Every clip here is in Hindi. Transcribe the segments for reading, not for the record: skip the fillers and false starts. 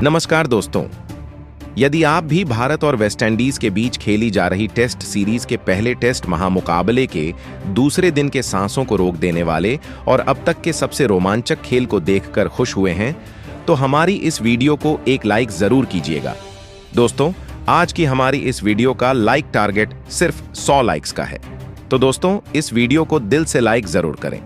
नमस्कार दोस्तों, यदि आप भी भारत और वेस्टइंडीज के बीच खेली जा रही टेस्ट सीरीज के पहले टेस्ट महामुकाबले के दूसरे दिन के सांसों को रोक देने वाले और अब तक के सबसे रोमांचक खेल को देखकर खुश हुए हैं, तो हमारी इस वीडियो को एक लाइक जरूर कीजिएगा। दोस्तों, आज की हमारी इस वीडियो का लाइक टारगेट सिर्फ 100 लाइक्स का है, तो दोस्तों इस वीडियो को दिल से लाइक जरूर करें।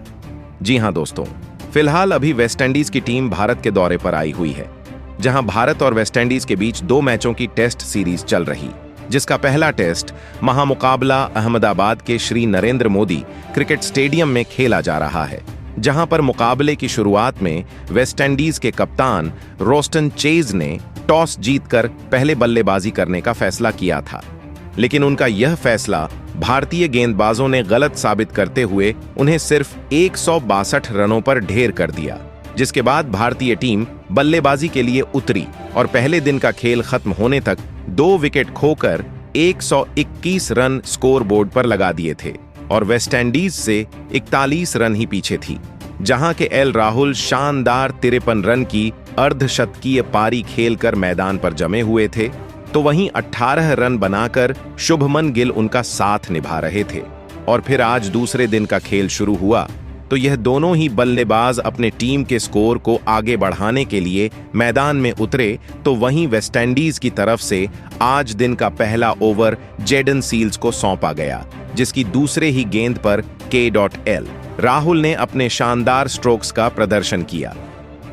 जी हां दोस्तों, फिलहाल अभी वेस्टइंडीज की टीम भारत के दौरे पर आई हुई है, जहां भारत और वेस्टइंडीज के बीच 2 मैचों की टेस्ट सीरीज चल रही, जिसका पहला टेस्ट महामुकाबला अहमदाबाद के श्री नरेंद्र मोदी क्रिकेट स्टेडियम में खेला जा रहा है, जहां पर मुकाबले की शुरुआत में वेस्टइंडीज के कप्तान रोस्टन चेज ने टॉस जीतकर पहले बल्लेबाजी करने का फैसला किया था, लेकिन उनका यह फैसला भारतीय गेंदबाजों ने गलत साबित करते हुए उन्हें सिर्फ 162 रनों पर ढेर कर दिया, जिसके बाद भारतीय टीम बल्लेबाजी के लिए उतरी और पहले दिन का खेल खत्म होने तक 2 विकेट खोकर 121 रन स्कोर बोर्ड पर लगा दिए थे और वेस्टइंडीज से 41 रन ही पीछे थी, जहां के एल राहुल शानदार 53 रन की अर्धशतकीय पारी खेलकर मैदान पर जमे हुए थे, तो वहीं 18 रन बनाकर शुभमन गिल उनका साथ निभा रहे थे। और फिर आज दूसरे दिन का खेल शुरू हुआ तो यह दोनों ही बल्लेबाज अपने टीम के स्कोर को आगे बढ़ाने के लिए मैदान में उतरे, तो वहीं वेस्टइंडीज की तरफ से आज दिन का पहला ओवर जेडन सील्स को सौंपा गया, जिसकी दूसरे ही गेंद पर के.एल राहुल ने अपने शानदार स्ट्रोक्स का प्रदर्शन किया।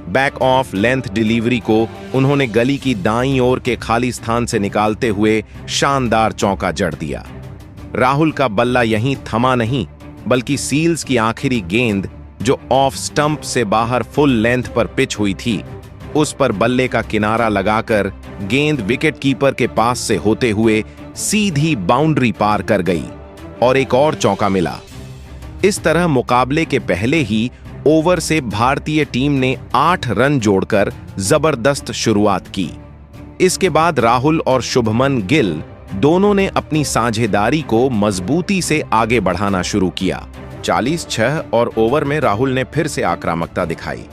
बैक ऑफ लेंथ डिलीवरी को उन्होंने गली की दाईं ओर के खाली स्थान से निकालते हुए शानदार चौका जड़ दिया। राहुल का बल्ला यहीं थमा नहीं, बल्कि सील्स की आखिरी गेंद जो ऑफ स्टंप से बाहर फुल लेंथ पर पिच हुई थी, उस पर बल्ले का किनारा लगाकर गेंद विकेट कीपर के पास से होते हुए सीधी बाउंड्री पार कर गई और एक और चौका मिला। इस तरह मुकाबले के पहले ही ओवर से भारतीय टीम ने 8 रन जोड़कर जबरदस्त शुरुआत की। इसके बाद राहुल और शुभमन गिल दोनों ने अपनी साझेदारी को मजबूती से आगे बढ़ाना शुरू किया। 40-6 और ओवर में राहुल ने फिर से आक्रामकता दिखाई।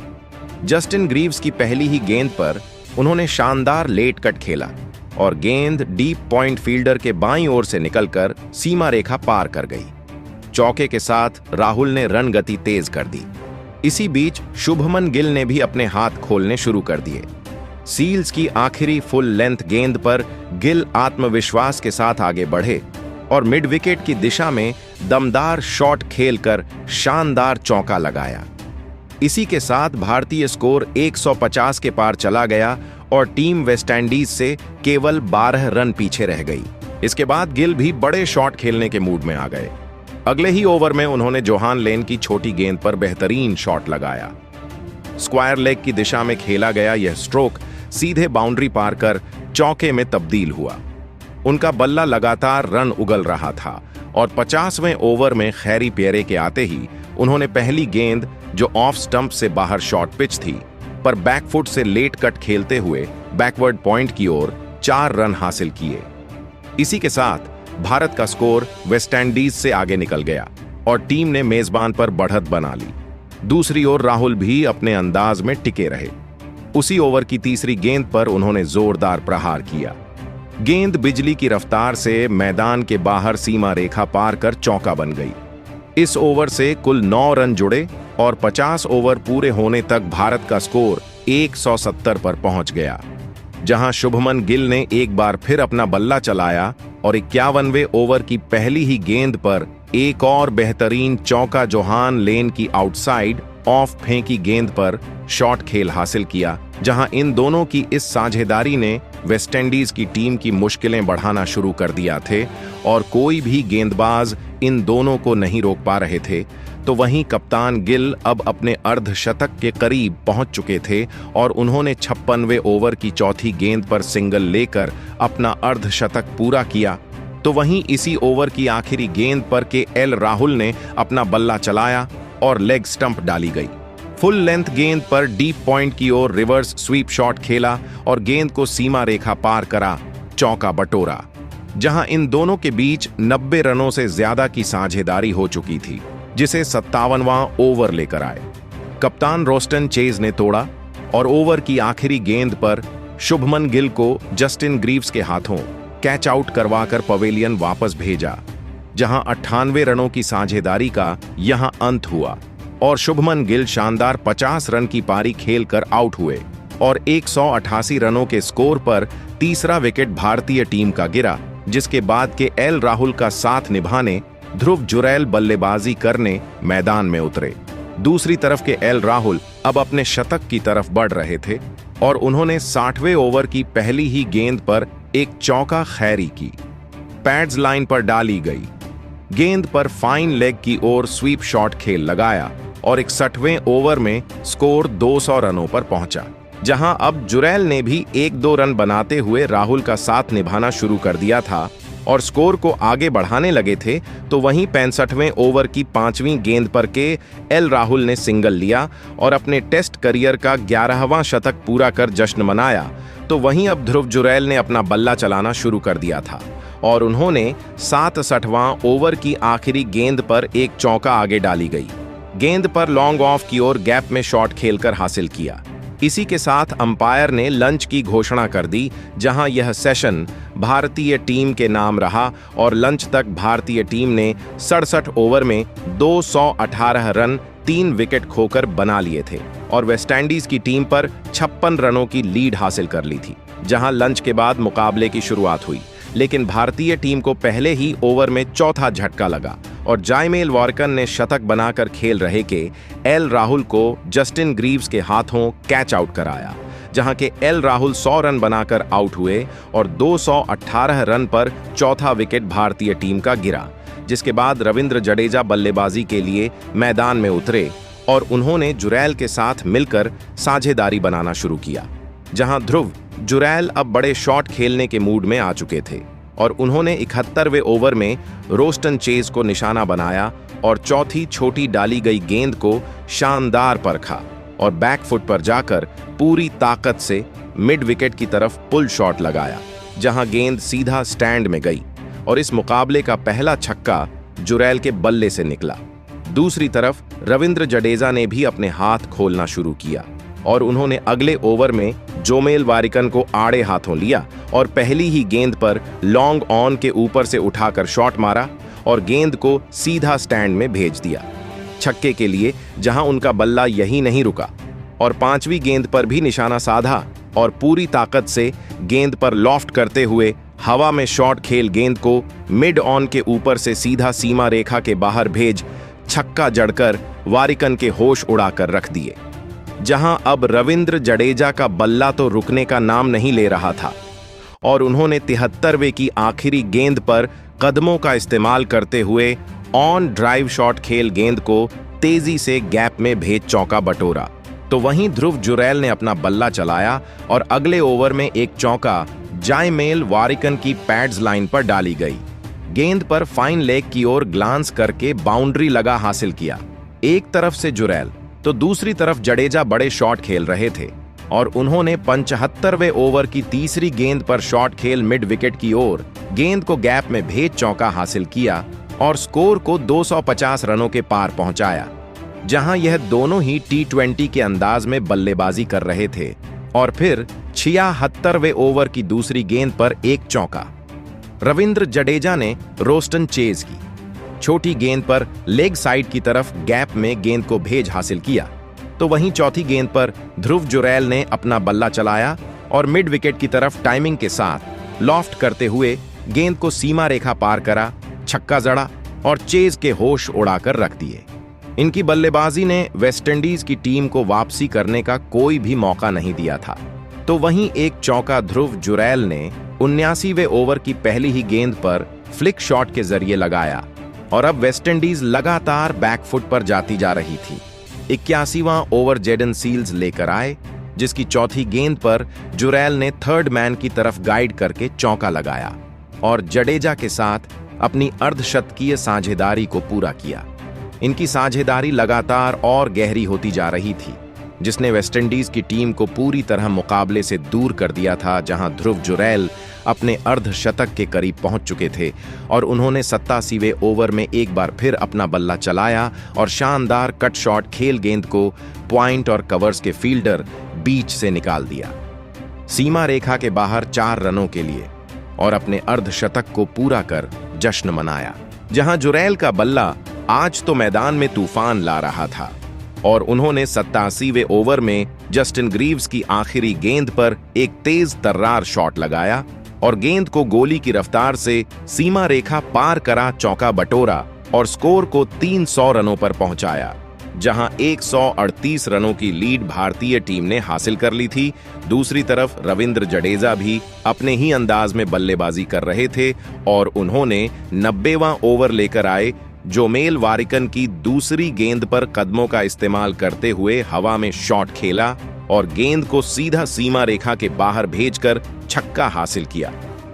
जस्टिन ग्रीव्स की पहली ही गेंद पर उन्होंने शानदार लेट कट खेला और गेंद डीप पॉइंट फील्डर के बाईं ओर से निकलकर सीमा रेखा पार कर गई। चौके के साथ राहुल ने रन गति तेज कर दी। इसी बीच शुभमन गिल ने भी अपने हाथ खोलने शुरू कर दिए। सील्स की आखिरी फुल लेंथ गेंद पर गिल आत्मविश्वास के साथ आगे बढ़े और मिड विकेट की दिशा में दमदार शॉट खेलकर शानदार चौका लगाया। इसी के साथ भारतीय स्कोर 150 के पार चला गया और टीम वेस्टइंडीज से केवल 12 रन पीछे रह गई। इसके बाद गिल भी बड़े शॉट खेलने के मूड में आ गए। अगले ही ओवर में उन्होंने जोहान लेन की छोटी गेंद पर बेहतरीन शॉट लगाया। स्क्वायर लेग की दिशा में खेला गया यह स्ट्रोक सीधे बाउंड्री पार कर चौके में तब्दील हुआ। उनका बल्ला लगातार रन उगल रहा था और 50वें ओवर में खैरी प्यारे के आते ही उन्होंने पहली गेंद जो ऑफ स्टंप से बाहर शॉर्ट पिच थी पर बैकफुट से लेट कट खेलते हुए बैकवर्ड पॉइंट की ओर 4 रन हासिल किए। इसी के साथ भारत का स्कोर वेस्टइंडीज से आगे निकल गया और टीम ने मेजबान पर बढ़त बना ली। दूसरी ओर राहुल भी अपने अंदाज में टिके रहे। उसी ओवर की तीसरी गेंद पर उन्होंने जोरदार प्रहार किया। गेंद बिजली की रफ्तार से मैदान के बाहर सीमा रेखा पार कर चौका बन गई। इस ओवर से कुल 9 रन जुड़े और 50 ओवर पूरे होने तक भारत का स्कोर 170 पर पहुंच गया, जहां शुभमन गिल ने एक बार फिर अपना बल्ला चलाया और 51वें ओवर की पहली ही गेंद पर एक और बेहतरीन चौका जोहान लेन की आउटसाइड ऑफ फेंकी गेंद पर शॉट खेल हासिल किया, जहां इन दोनों की इस साझेदारी ने वेस्टइंडीज की टीम की मुश्किलें बढ़ाना शुरू कर दिया थे और कोई भी गेंदबाज इन दोनों को नहीं रोक पा रहे थे। तो वहीं कप्तान गिल अब अपने अर्धशतक के करीब पहुंच चुके थे और उन्होंने 56वें ओवर की चौथी गेंद पर सिंगल लेकर अपना अर्धशतक पूरा किया। तो वहीं इसी ओवर की आखिरी गेंद पर के.एल राहुल ने अपना बल्ला चलाया और लेग स्टंप डाली गई। फुल लेंथ गेंद पर डीप पॉइंट की ओर रिवर्स स्वीप शॉट खेला और गेंद को सीमा रेखा पार करा, चौका बटोरा, जहां इन दोनों के बीच 90 रनों से ज्यादा की साझेदारी हो चुकी थी, जिसे 57वां ओवर लेकर आए। कप्तान रोस्टन चेज ने तोड़ा और ओवर की आखिरी गेंद पर शुभमन गिल को जस्टिन ग्रीव्स के हाथों कैच आउट करवाकर पवेलियन वापस भेजा, जहां 98 रनों की साझेदारी का यहां अंत हुआ और शुभमन गिल शानदार 50 रन की पारी खेलकर आउट हुए और 188 रनों के स्कोर पर तीसरा विकेट भारतीय टीम का गिरा, जिसके बाद के एल राहुल का साथ निभाने ध्रुव जुरैल बल्लेबाजी करने मैदान में उतरे। दूसरी तरफ के एल राहुल अब अपने शतक की तरफ बढ़ रहे थे और उन्होंने 60वें ओवर की पहली ही गेंद पर एक चौका खैरी की। पैड्स लाइन पर डाली गई गेंद पर फाइन लेग की ओर स्वीप शॉट खेल लगाया और 61वें ओवर में स्कोर 200 रनों पर पहुंचा, जहां अब जुरैल ने भी 1-2 रन बनाते हुए राहुल का साथ निभाना शुरू कर दिया था और स्कोर को आगे बढ़ाने लगे थे। तो वहीं 65वें ओवर की 5वीं गेंद पर के एल राहुल ने सिंगल लिया और अपने टेस्ट करियर का 11वां शतक पूरा कर जश्न मनाया। तो वहीं अब ध्रुव जुरैल ने अपना बल्ला चलाना शुरू कर दिया था और उन्होंने 67वां ओवर की आखिरी गेंद पर एक चौका आगे डाली गई गेंद पर लॉन्ग ऑफ की ओर गैप में शॉट खेलकर हासिल किया। इसी के साथ अंपायर ने लंच की घोषणा कर दी, जहां यह सेशन भारतीय टीम के नाम रहा और लंच तक भारतीय टीम ने 67 ओवर में 218 रन 3 विकेट खोकर बना लिए थे और वेस्टइंडीज की टीम पर 56 रनों की लीड हासिल कर ली थी। जहां लंच के बाद मुकाबले की शुरुआत हुई, लेकिन भारतीय टीम को पहले ही ओवर में चौथा झटका लगा और जायमेल वार्कन ने शतक बनाकर खेल रहे के एल राहुल को जस्टिन ग्रीव्स के हाथों कैच आउट कराया, जहां के एल राहुल 100 रन बनाकर आउट हुए और 218 रन पर चौथा विकेट भारतीय टीम का गिरा, जिसके बाद रविंद्र जडेजा बल्लेबाजी के लिए मैदान में उतरे और उन्होंने जुरैल के साथ मिलकर साझेदारी बनाना शुरू किया। जहां ध्रुव जुरैल अब बड़े शॉट खेलने के मूड में आ चुके थे और उन्होंने 71वें ओवर में रोस्टन चेज को निशाना बनाया और चौथी छोटी डाली गई गेंद को शानदार परखा और बैकफुट पर जाकर पूरी ताकत से मिड विकेट की तरफ पुल शॉट लगाया, जहां गेंद सीधा स्टैंड में गई और इस मुकाबले का पहला छक्का जुरैल के बल्ले से निकला। दूसरी तरफ रविंद्र जडेजा ने भी अपने हाथ खोलना शुरू किया और उन्होंने अगले ओवर में जोमेल वारिकन को आड़े हाथों लिया और पहली ही गेंद पर लॉन्ग ऑन के ऊपर से उठाकर शॉट मारा और गेंद को सीधा स्टैंड में भेज दिया छक्के के लिए, जहां उनका बल्ला यही नहीं रुका और 5वीं गेंद पर भी निशाना साधा और पूरी ताकत से गेंद पर लॉफ्ट करते हुए हवा में शॉट खेल गेंद को मिड ऑन के ऊपर से सीधा सीमा रेखा के बाहर भेज छक्का जड़कर वारिकन के होश उड़ाकर रख दिए। जहां अब रविंद्र जडेजा का बल्ला तो रुकने का नाम नहीं ले रहा था और उन्होंने 73वें की आखिरी गेंद पर कदमों का इस्तेमाल करते हुए ऑन ड्राइव शॉट खेल गेंद को तेजी से गैप में भेज चौका बटोरा। तो वहीं ध्रुव जुरैल ने अपना बल्ला चलाया और अगले ओवर में एक चौका जायमेल वारिकन की पैड्स लाइन पर डाली गई गेंद पर फाइन लेग की ओर ग्लांस करके बाउंड्री लगा हासिल किया। एक तरफ से जुरैल तो दूसरी तरफ जडेजा बड़े शॉट खेल रहे थे और उन्होंने 75वें ओवर की तीसरी गेंद पर शॉट खेल मिड विकेट की ओर गेंद को गैप में भेज चौका हासिल किया और स्कोर को 250 रनों के पार पहुंचाया, जहां यह दोनों ही T20 के अंदाज में बल्लेबाजी कर रहे थे। और फिर 76वें ओवर की दूसरी गेंद पर एक चौका रविंद्र जडेजा ने रोस्टन चेज की छोटी गेंद पर लेग साइड की तरफ गैप में गेंद को भेज हासिल किया। तो वहीं चौथी गेंद पर ध्रुव जुरैल ने अपना बल्ला चलाया और मिड विकेट की तरफ टाइमिंग के साथ लॉफ्ट करते हुए गेंद को सीमा रेखा पार करा, छक्का जड़ा और चेज के होश उड़ाकर रख दिए। इनकी बल्लेबाजी ने वेस्टइंडीज की टीम को वापसी करने का कोई भी मौका नहीं दिया था। तो वहीं एक चौका ध्रुव जुरैल ने 79वें ओवर की पहली ही गेंद पर फ्लिक शॉट के जरिए लगाया और अब वेस्टइंडीज लगातार बैकफुट पर जाती जा रही थी। 81वां ओवर जेडन सील्स लेकर आए, जिसकी चौथी गेंद पर जुरैल ने थर्ड मैन की तरफ गाइड करके चौका लगाया और जडेजा के साथ अपनी अर्धशतकीय साझेदारी को पूरा किया। इनकी साझेदारी लगातार और गहरी होती जा रही थी, जिसने वेस्टइंडीज की टीम को पूरी तरह मुकाबले से दूर कर दिया था, जहां ध्रुव जुरैल अपने अर्धशतक के करीब पहुंच चुके थे और उन्होंने 87वें ओवर में एक बार फिर अपना बल्ला चलाया और शानदार कट शॉट खेल गेंद को पॉइंट और कवर्स के फील्डर बीच से निकाल दिया। सीमा रेखा के बाहर 4 रनों के लिए और अपने अर्धशतक को पूरा कर जश्न मनाया। जहां जुरैल का बल्ला आज तो मैदान में तूफान ला रहा था और उन्होंने 87वें ओवर में जस्टिन ग्रीव्स की आखिरी गेंद पर एक तेज तर्रार शॉट लगाया और गेंद को गोली की रफ्तार से सीमा रेखा पार करा चौका बटोरा और स्कोर को 300 रनों पर पहुंचाया। जहां 138 रनों की लीड भारतीय टीम ने हासिल कर ली थी, दूसरी तरफ रविंद्र जडेजा भी अपने ही अंदाज में बल्लेबाजी कर रहे थे और उन्होंने 90वां ओवर लेकर आए। जोमेल वारिकन की दूसरी गेंद पर कदमों का इस्तेमाल करते हुए हवा में शॉट खेला और गेंद को सीधा सीमा रेखा के बाहर भेजकर छक्का हासिल किया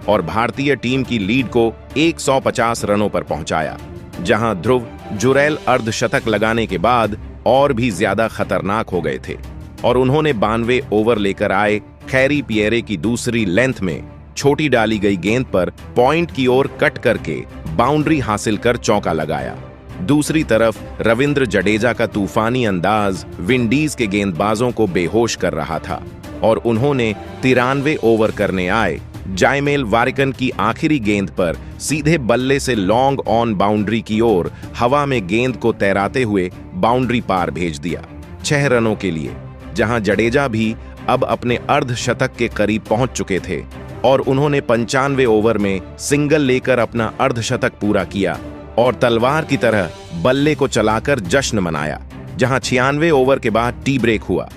और भारतीय टीम की लीड को 150 रनों पर पहुंचाया। जहां ध्रुव जुरैल अर्धशतक लगाने के बाद और भी ज्यादा खतरनाक हो गए थे और उन्होंने 92 ओवर लेकर आए। खैरी पियरे की दूसरी लेंथ में छोटी डाली गई गेंद पर पॉइंट की ओर कट करके बाउंड्री हासिल कर चौका लगाया। दूसरी तरफ रविंद्र जडेजा का तूफानी अंदाज विंडीज के गेंदबाजों को बेहोश कर रहा था और उन्होंने 93 ओवर करने आए जायमेल वारिकन की आखिरी गेंद पर सीधे बल्ले से लॉन्ग ऑन बाउंड्री की ओर हवा में गेंद को तैराते हुए बाउंड्री पार भेज दिया 6 रनों के लिए। जहां जडेजा भी अब अपने अर्धशतक के करीब पहुंच चुके थे और उन्होंने 95 ओवर में सिंगल लेकर अपना अर्धशतक पूरा किया और तलवार की तरह बल्ले को चलाकर जश्न मनाया। जहां 96 ओवर के बाद टी ब्रेक हुआ।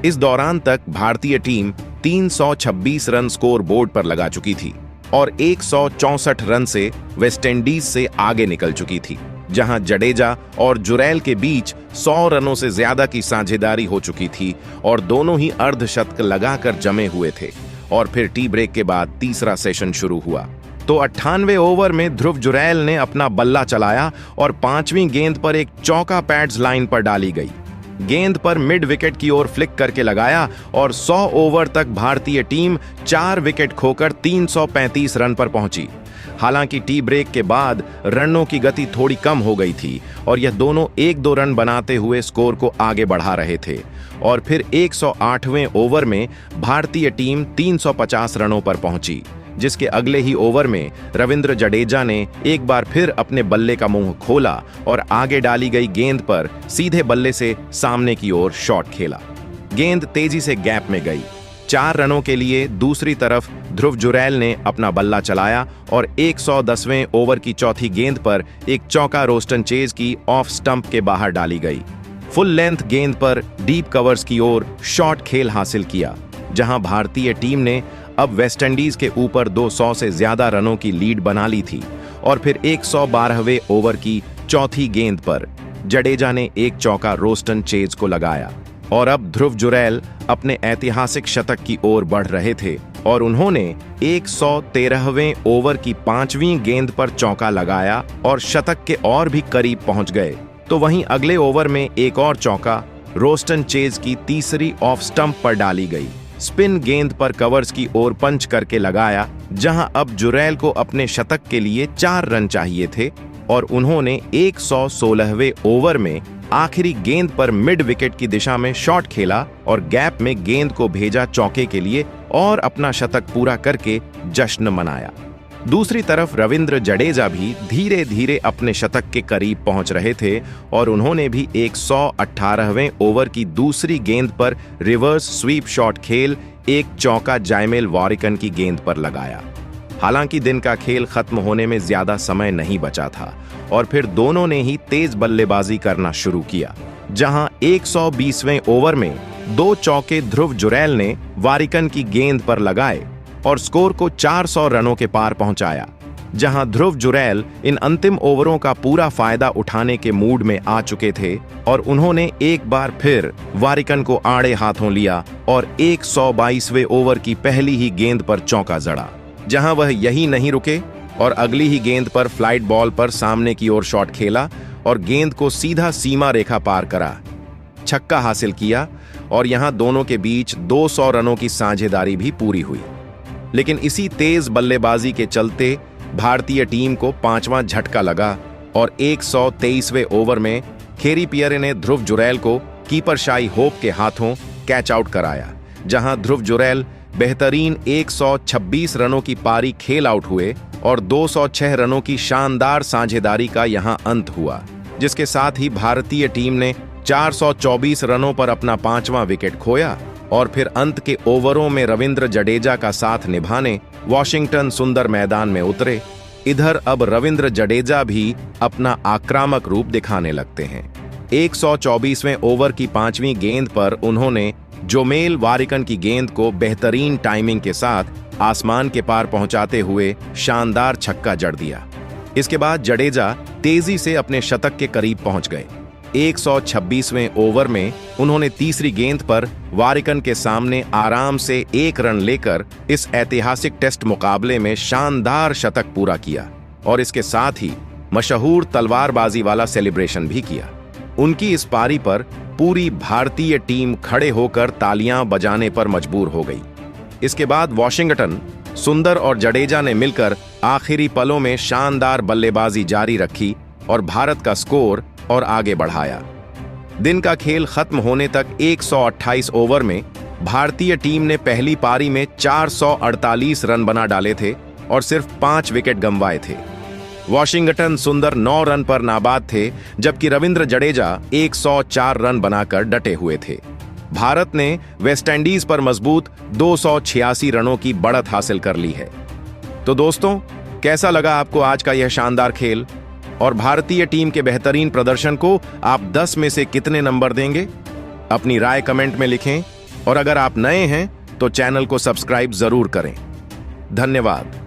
इस दौरान तक भारतीय टीम 326 रन स्कोर बोर्ड पर लगा चुकी थी और 164 रन से वेस्टइंडीज से आगे निकल चुकी थी। जहां जडेजा और जुरैल के बीच 100 रनों से ज्यादा की साझेदारी हो चुकी थी और दोनों ही अर्धशतक लगाकर जमे हुए थे। और फिर टी ब्रेक के बाद तीसरा सेशन शुरू हुआ तो 98 ओवर में ध्रुव जुरैल ने अपना बल्ला चलाया और 5वीं गेंद पर एक चौका पैड्स लाइन पर डाली गई। गेंद पर मिड विकेट की ओर फ्लिक करके लगाया और 100 ओवर तक भारतीय टीम 4 विकेट खोकर 335 रन पर पहुंची। हालांकि टी ब्रेक के बाद रनों की गति थोड़ी कम हो गई थी और यह दोनों 1-2 रन बनाते हुए स्कोर को आगे बढ़ा रहे थे और फिर 108वें ओवर में भारतीय टीम 350 रनों पर पहुंची, जिसके अगले ही ओवर में रविंद्र जडेजा ने एक बार फिर अपने बल्ले का मुंह खोला और आगे डाली गई गेंद पर सीधे बल्ले से सामने की ओर शॉट खेला। गेंद तेजी से गैप में गई 4 रनों के लिए। दूसरी तरफ ध्रुव जुरैल ने अपना बल्ला चलाया और 110वें ओवर की चौथी गेंद पर एक चौका रोस्टन चेज की ऑफ स्टंप के बाहर डाली गई। फुल लेंथ गेंद पर डीप कवर्स की ओर शॉट खेल हासिल किया। जहां भारतीय टीम ने अब वेस्टइंडीज के ऊपर 200 से ज्यादा रनों की लीड बना ली थी और फिर 112वें ओवर की चौथी गेंद पर जडेजा ने एक चौका रोस्टन चेज को लगाया और अब ध्रुव जुरैल अपने ऐतिहासिक शतक की ओर बढ़ रहे थे और उन्होंने 113वें ओवर की 5वीं गेंद पर चौका लगाया और शतक के और भी करीब पहुंच गए। तो वहीं अगले ओवर में एक और चौका रोस्टन चेज की तीसरी ऑफ स्टंप पर डाली गई। स्पिन गेंद पर कवर्स की ओर पंच करके लगाया। जहां अब जुरैल को अपने शतक के लिए 4 रन चाहिए थे और उन्होंने 116वें ओवर में आखिरी गेंद पर मिड विकेट की दिशा में शॉट खेला और गैप में गेंद को भेजा चौके के लिए और अपना शतक पूरा करके जश्न मनाया। दूसरी तरफ रविंद्र जडेजा भी धीरे धीरे अपने शतक के करीब पहुंच रहे थे और उन्होंने भी 118वें ओवर की दूसरी गेंद पर रिवर्स स्वीप शॉट खेल एक चौका जायमेल वारिकन की गेंद पर लगाया। हालांकि दिन का खेल खत्म होने में ज्यादा समय नहीं बचा था और फिर दोनों ने ही तेज बल्लेबाजी करना शुरू किया। जहां 120वें ओवर में 2 चौके ध्रुव जुरैल ने वारिकन की गेंद पर लगाए और स्कोर को 400 रनों के पार पहुंचाया। जहां ध्रुव जुरैल इन अंतिम ओवरों का पूरा फायदा उठाने के मूड में आ चुके थे और उन्होंने एक बार फिर वारिकन को आड़े हाथों लिया और 122वें ओवर की पहली ही गेंद पर चौका जड़ा। जहां वह यही नहीं रुके और अगली ही गेंद पर फ्लाइट बॉल पर सामने की ओर शॉट खेला और गेंद को सीधा सीमा रेखा पार करा, छक्का हासिल किया और यहां दोनों के बीच 200 रनों की साझेदारी भी पूरी हुई। लेकिन इसी तेज बल्लेबाजी के चलते भारतीय टीम को 5वां झटका लगा और 123वें ओवर में खेरी पियरे ने ध्रुव जुरैल को कीपर शाई होप के हाथों कैच आउट कराया। जहां ध्रुव जुरैल बेहतरीन 126 रनों की पारी खेल आउट हुए और 206 रनों की शानदार साझेदारी का यहां अंत हुआ, जिसके साथ ही भारतीय टीम ने 424 रनों पर अपना 5वां विकेट खोया और फिर अंत के ओवरों में रविंद्र जडेजा का साथ निभाने वॉशिंगटन सुंदर मैदान में उतरे। इधर अब रविंद्र जडेजा भी अपना आक्रामक रूप दिखाने लगते हैं। 124वें ओवर की 5वीं गेंद पर उन्होंने जोमेल वारिकन की गेंद को बेहतरीन टाइमिंग के साथ आसमान के पार पहुंचाते हुए शानदार छक्का जड़ दिया। इसके बाद जडेजा तेजी से अपने शतक के करीब पहुंच गए। 126वें ओवर में उन्होंने तीसरी गेंद पर वारिकन के सामने आराम से 1 रन लेकर इस ऐतिहासिक टेस्ट मुकाबले में शानदार शतक पूरा किया और इसके साथ ही मशहूर तलवारबाजी वाला सेलिब्रेशन भी किया। उनकी इस पारी पर पूरी भारतीय टीम खड़े होकर तालियां बजाने पर मजबूर हो गई। इसके बाद वॉशिंगटन सुंदर और जडेजा ने मिलकर आखिरी पलों में शानदार बल्लेबाजी जारी रखी और भारत का स्कोर और आगे बढ़ाया। दिन का खेल खत्म होने तक 128 ओवर में भारतीय टीम ने पहली पारी में 448 रन बना डाले थे और सिर्फ 5 विकेट गंवाए थे। वॉशिंगटन सुंदर 9 रन पर नाबाद थे, जबकि रविंद्र जडेजा 104 रन बनाकर डटे हुए थे। भारत ने वेस्टइंडीज पर मजबूत 286 रनों की बढ़त हासिल कर ली है। तो दोस्तों, कैसा लगा आपको आज का यह शानदार खेल और भारतीय टीम के बेहतरीन प्रदर्शन को आप 10 में से कितने नंबर देंगे? अपनी राय कमेंट में लिखें और अगर आप नए हैं तो चैनल को सब्सक्राइब जरूर करें। धन्यवाद।